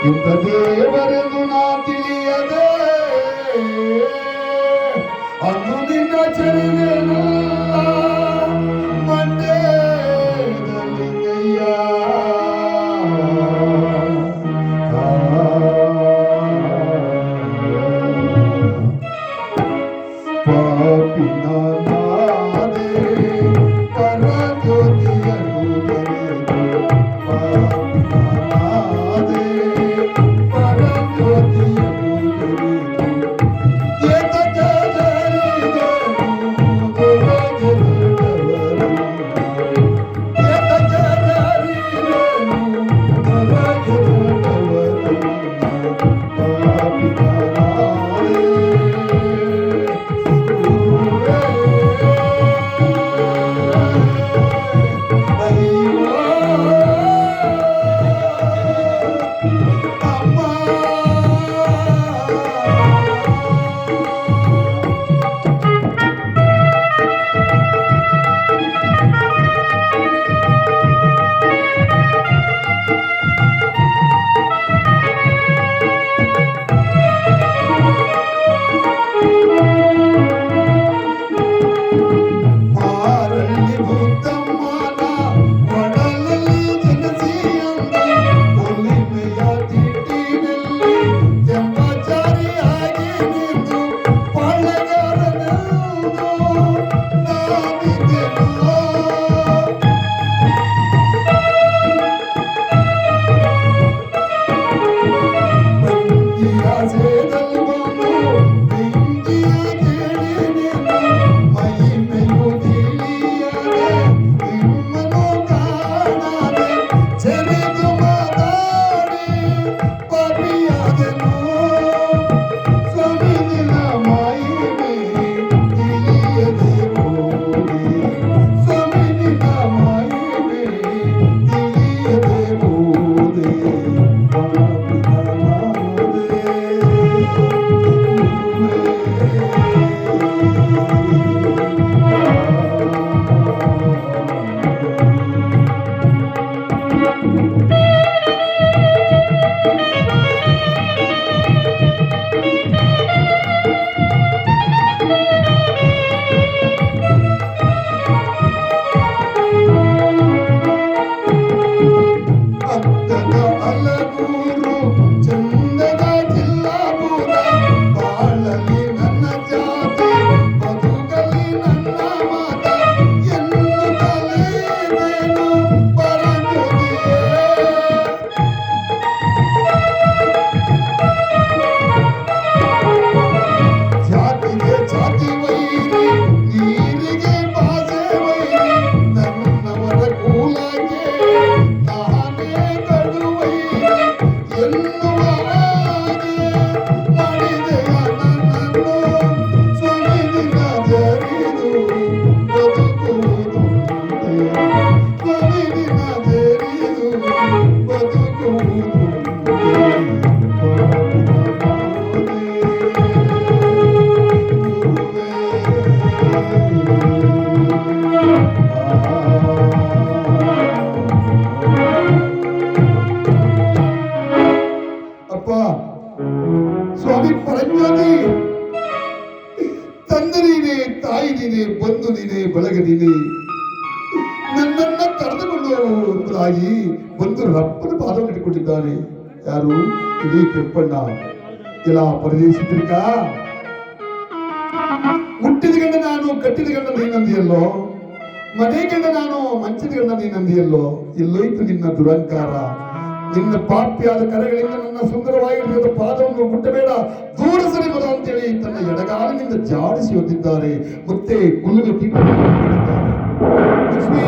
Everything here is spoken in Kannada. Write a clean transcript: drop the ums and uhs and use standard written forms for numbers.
ಇಂಥ ದೇವರೆಂದು ನಾ ತಿಳಿಯದೆ ಅಂದು ನಿನ್ನ ಚರಿವೆನಲ್ಲ ಮಂಡ್ಯದಲ್ಲಿಂಗಯ್ಯ ಪಾಪಿನ ನಾದೆ ಪರಜ್ಯೋತಿಯನ್ನು ಬೆರೆದು ಪಾಪಿನ ನಾದೆ ಪರಜ್ಯೋತಿಯನ್ನು ಬೆರೆದು ಏತಕ ಜರಿದನು ದೊರಗೆದವರು ಏತಕ ಜರಿದನು ದೊರಗೆದವರು ಪಾಪಿನ ನಾದೆ ಸ್ವಾಮಿ ಪರಂಜ್ಯೋತಿ, ತಂದೆ ನೀನೆ, ತಾಯಿ ನೀನೆ, ಬಂಧು ನೀನೆ, ಬಳಗ ನೀನೆ. ನನ್ನನ್ನ ಕರೆದುಕೊಂಡು ಎಂಬುದಾಗಿ ಬಂದು ರಪ್ಪನ ಪಾದ ಕಟ್ಟಿಕೊಂಡಿದ್ದಾನೆ. ಯಾರು? ಇಡೀ ಕೆಂಪಣ್ಣ. ಎಲ್ಲ ಪರದೇಶಿಕ ಹುಟ್ಟಿದ ಗಂಡ ನಾನು, ಕಟ್ಟಿದ ಗಂಡ ನೀನಂದಿಯಲ್ಲೋ, ಮನೆ ಗಂಡ ನಾನು, ಮಂಚದ ಗಂಡ ನೀನಂದಿಯಲ್ಲೋ. ಎಲ್ಲೋಯ್ತು ನಿನ್ನ ದುರಂಕಾರ? ನಿನ್ನ ಪಾಪ್ಯಾದ ಕರೆಗಳಿಂದ ನನ್ನ ಸುಂದರವಾಗಿರುವ ಪಾದವನ್ನು ಮುಟ್ಟಬೇಡ, ದೂರ ಸರಿ ಬದ ಅಂತೇಳಿ ತನ್ನ ಎಡಗಾಲಿನಿಂದ ಜಾಡಿಸಿ ಹೊಂದಿದ್ದಾರೆ. ಮತ್ತೆ ಕುಲುಗೆ ಲಕ್ಷ್ಮೀ